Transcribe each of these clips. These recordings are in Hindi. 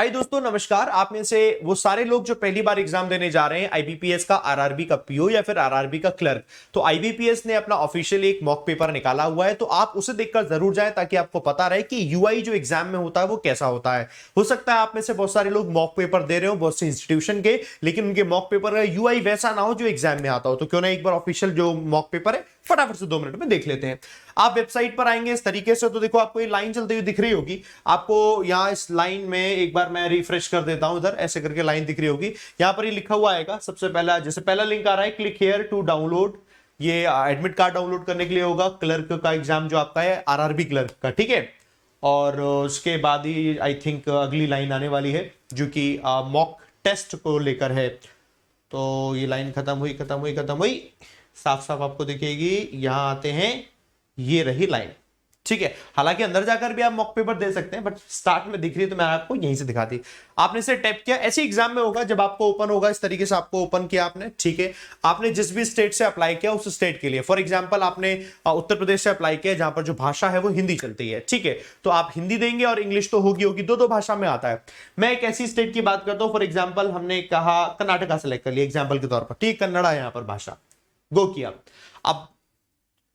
हाय दोस्तों, नमस्कार। आप में से वो सारे लोग जो पहली बार एग्जाम देने जा रहे हैं आईबीपीएस का, आरआरबी का पीओ या फिर आरआरबी का क्लर्क, तो आईबीपीएस ने अपना ऑफिशियल एक मॉक पेपर निकाला हुआ है, तो आप उसे देखकर जरूर जाएं ताकि आपको पता रहे कि यूआई जो एग्जाम में होता है वो कैसा होता है। हो सकता है आप में से बहुत सारे लोग मॉक पेपर दे रहे हो बहुत से इंस्टीट्यूशन के, लेकिन उनके मॉक पेपर का यूआई वैसा ना हो जो एग्जाम में आता हो। तो क्यों ना एक बार ऑफिशियल जो मॉक पेपर है फटाफट से 2 मिनट में देख लेते हैं। आप वेबसाइट पर आएंगे इस तरीके से, तो देखो आपको ये लाइन चलती हुई दिख रही होगी। आपको यहाँ इस लाइन में एक बार मैं रिफ्रेश कर देता हूं, इधर ऐसे करके लाइन दिख रही होगी। यहाँ पर ये लिखा हुआ आएगा सबसे पहला, जैसे पहला लिंक आ रहा है क्लिक हियर टू डाउनलोड, ये एडमिट कार्ड डाउनलोड करने के लिए होगा क्लर्क का एग्जाम जो आपका है, आरआरबी क्लर्क का, ठीक है। और उसके बाद ही आई थिंक अगली लाइन आने वाली है जो कि मॉक टेस्ट को लेकर है। तो ये लाइन खत्म हुई, साफ साफ आपको दिखेगी। यहां आते हैं, ये रही लाइन, ठीक है। हालांकि अंदर जाकर भी आप मॉक पेपर दे सकते हैं, बट स्टार्ट में दिख रही है तो मैं आपको यहीं से दिखा दी। आपने इसे टैप किया, ऐसे एग्जाम में होगा जब आपको ओपन होगा इस तरीके से, आपको ओपन किया आपने, ठीक है। आपने जिस भी स्टेट से अप्लाई किया उस स्टेट के लिए, फॉर एग्जांपल आपने उत्तर प्रदेश से अप्लाई किया जहां पर जो भाषा है वो हिंदी चलती है, ठीक है। तो आप हिंदी देंगे और इंग्लिश तो होगी, दो भाषा में आता है। मैं एक ऐसी स्टेट की बात करता हूं, फॉर एग्जाम्पल हमने कहा कर्नाटका सेलेक्ट कर लिया एग्जाम्पल के तौर पर, ठीक, कन्नड़ा यहां पर भाषा, गो किया। अब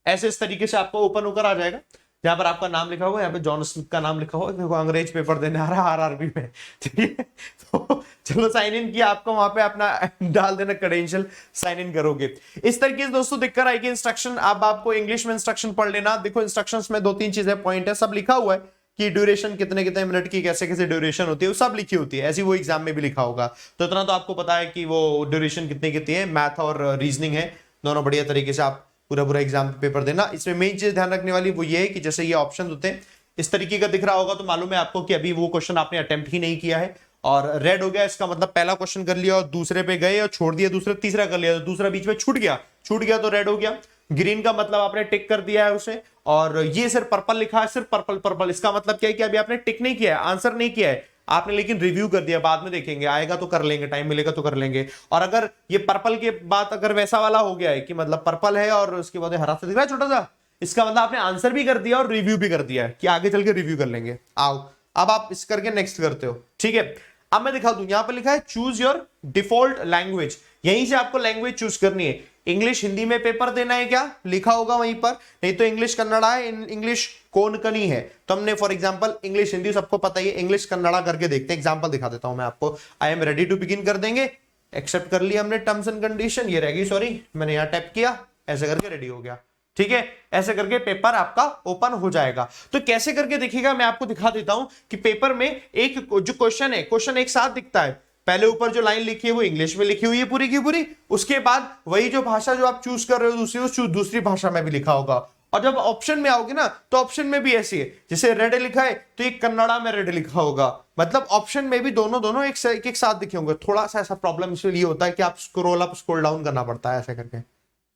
ऐसे इस तरीके से आपको ओपन होकर आ जाएगा, जहां पर आपका नाम लिखा होगा, यहाँ पे जॉन स्मिथ का नाम लिखा होगा, देखो अंग्रेज पेपर देने आ रहा है आरआरबी में, ठीक है। तो चलो साइन इन किया, आपको वहां पे अपना डाल देना क्रेडेंशियल, साइन इन करोगे। इस तरीके से दोस्तों दिक्कत आएगी इंस्ट्रक्शन। अब आपको इंग्लिश में इंस्ट्रक्शन पढ़ लेना। देखो इंस्ट्रक्शंस में 2-3 चीजें पॉइंट है, सब लिखा हुआ है कि ड्यूरेशन कितने कितने मिनट की, कैसे कैसे ड्यूरेशन होती है, वो सब लिखी होती है, ऐसी वो एग्जाम में भी लिखा होगा। तो इतना तो आपको पता है कि वो ड्यूरेशन कितनी कितनी है। मैथ और रीजनिंग है दोनों, बढ़िया तरीके से आप पूरा एग्जाम पेपर देना। इसमें मेन चीज ध्यान रखने वाली वो ये है कि जैसे ये ऑप्शन होते हैं इस तरीके का दिख रहा होगा, तो मालूम है आपको कि अभी वो क्वेश्चन आपने अटेम्प्ट ही नहीं किया है। और रेड हो गया, इसका मतलब पहला क्वेश्चन कर लिया और दूसरे पे गए और छोड़ दिया, दूसरा तीसरा कर लिया तो दूसरा बीच में छूट गया तो रेड हो गया। ग्रीन का मतलब आपने टिक कर दिया है उसे, और ये सिर्फ पर्पल लिखा है, सिर्फ पर्पल, इसका मतलब क्या है कि अभी आपने टिक नहीं किया है, आंसर नहीं किया है आपने, लेकिन रिव्यू कर दिया, बाद में देखेंगे, आएगा तो कर लेंगे, टाइम मिलेगा तो कर लेंगे। और अगर ये पर्पल के बाद अगर वैसा वाला हो गया है कि मतलब पर्पल है और उसके बाद हरा सा दिख रहा है छोटा सा, इसका मतलब आपने आंसर भी कर दिया और रिव्यू भी कर दिया है कि आगे चल के रिव्यू कर लेंगे। आओ अब आप इस करके नेक्स्ट करते हो, ठीक है। अब मैं दिखा दूं, यहां पर लिखा है चूज योर डिफॉल्ट लैंग्वेज, यहीं से आपको लैंग्वेज चूज करनी है। इंग्लिश हिंदी में पेपर देना है क्या, लिखा होगा वहीं पर, नहीं तो इंग्लिश कन्नड़ा है, इंग्लिश कोंकणी है। तो हमने फॉर एग्जांपल इंग्लिश हिंदी सबको पता ही है, इंग्लिश कन्नड़ा करके देखते हैं, एग्जांपल दिखा देता हूं मैं आपको। I am ready to begin कर देंगे, एक्सेप्ट कर लिया हमने टर्म्स एंड कंडीशन, ये रहेगी, सॉरी मैंने यहां टैप किया, ऐसे करके रेडी हो गया, ठीक है। ऐसे करके पेपर आपका ओपन हो जाएगा। तो कैसे करके दिखेगा मैं आपको दिखा देता हूं कि पेपर में एक जो क्वेश्चन है, क्वेश्चन एक साथ दिखता है। पहले ऊपर जो लाइन लिखी है वो इंग्लिश में लिखी हुई है पूरी की पूरी, उसके बाद वही जो भाषा जो आप चूज कर रहे हो दूसरी, दूसरी भाषा में भी लिखा होगा। और जब ऑप्शन में आओगे ना तो ऑप्शन में भी ऐसी है, जैसे रेड लिखा है तो ये कन्नड़ा में रेड लिखा होगा, मतलब ऑप्शन में भी दोनों एक साथ दिखे होंगे। थोड़ा सा ऐसा प्रॉब्लम इसलिए होता है कि आप स्क्रॉल अप स्क्रॉल डाउन करना पड़ता है ऐसे करके,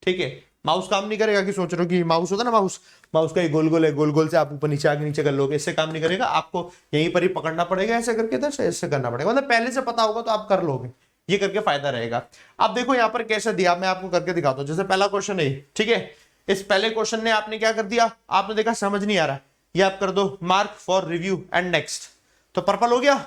ठीक है। माउस काम नहीं करेगा कि सोच रहे हो कि माउस होता है ना, माउस का ये गोल है, गोल से आप ऊपर नीचे आगे नीचे कर लोगे, इससे काम नहीं करेगा, आपको यहीं पर ही पकड़ना पड़ेगा, ऐसे करके इधर से ऐसे करना पड़ेगा। मतलब पहले से पता होगा तो आप कर लोगे, ये करके फायदा रहेगा। अब देखो यहाँ पर कैसे दिया, मैं आपको करके दिखाता हूँ। जैसे पहला क्वेश्चन है, ठीक है, इस पहले क्वेश्चन ने आपने क्या कर दिया, आपने देखा समझ नहीं आ रहा, ये आप कर दो mark for review and next, तो पर्पल हो गया,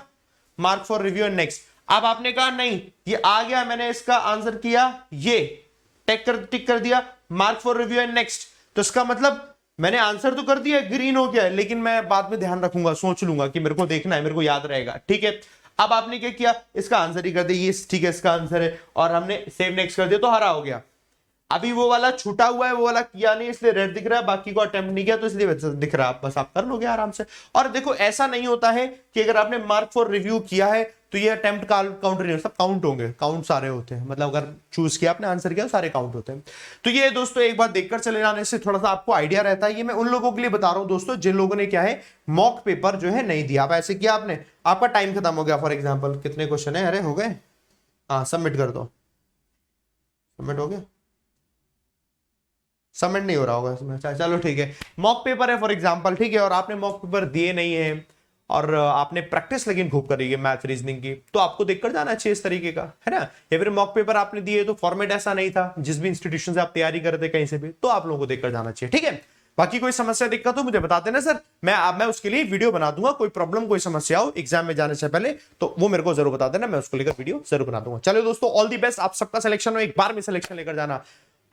mark for review and next. अब आपने कहा नहीं ये आ गया, मैंने इसका आंसर किया, ये टिक कर दिया, mark for review and next, तो इसका मतलब मैंने आंसर तो कर दिया, ग्रीन हो गया, लेकिन मैं बाद में ध्यान रखूंगा, सोच लूंगा कि मेरे को देखना है, मेरे को याद रहेगा, ठीक है। अब आपने क्या किया, इसका आंसर ही कर दिया, ये ठीक है इसका आंसर है, और हमने सेव नेक्स्ट कर दिया तो हरा हो गया। अभी वो वाला छूटा हुआ है, वो वाला किया नहीं इसलिए रेड दिख रहा है, बाकी को अटेम्प्ट नहीं किया तो इसलिए दिख रहा है, बस आप कर लोगे आराम से। और देखो ऐसा नहीं होता है कि अगर आपने मार्क फॉर रिव्यू किया है तो ये अटेम्प्ट काउंट नहीं, सब काउंट होंगे, काउंट सारे होते हैं, मतलब अगर चूज किया आपने आंसर किया सारे काउंट होते हैं। तो ये दोस्तों एक बार देखकर चले जाने से थोड़ा सा आपको आइडिया रहता है। ये मैं उन लोगों के लिए बता रहा हूं दोस्तों जिन लोगों ने क्या है मॉक पेपर जो है नहीं दिया। आप ऐसे किया आपने, आपका टाइम खत्म हो गया, फॉर एग्जाम्पल कितने क्वेश्चन है, अरे हो गए, हाँ सबमिट कर दो, सबमिट हो गया, सबमिट नहीं हो रहा होगा इसमें, चलो ठीक है। मॉक पेपर है फॉर एग्जांपल, ठीक है, और आपने मॉक पेपर दिए नहीं है और आपने प्रैक्टिस लेकिन खूब करी है मैथ रीजनिंग की, तो आपको देखकर जाना चाहिए इस तरीके का, है ना। या फिर मॉक पेपर आपने दिए तो फॉर्मेट ऐसा नहीं था, जिस भी इंस्टीट्यूशन से आप तैयारी कर रहे थे कहीं से भी, तो आप लोगों को देखकर जाना चाहिए, ठीक है। बाकी कोई समस्या दिक्कत हो मुझे बता देना सर, मैं उसके लिए वीडियो बना दूंगा। कोई प्रॉब्लम कोई समस्या हो एग्जाम में जाने से पहले तो वो मेरे को जरूर बता देना, मैं उसको लेकर वीडियो जरूर बना दूंगा। चलो दोस्तों, ऑल दी बेस्ट, आप सबका सिलेक्शन हो, एक बार में सिलेक्शन लेकर जाना।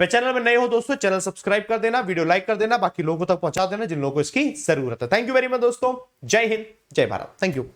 चैनल में नए हो दोस्तों, चैनल सब्सक्राइब कर देना, वीडियो लाइक कर देना, बाकी लोगों तक पहुंचा देना जिन लोगों को इसकी जरूरत है। थैंक यू वेरी मच दोस्तों, जय हिंद, जय भारत, थैंक यू।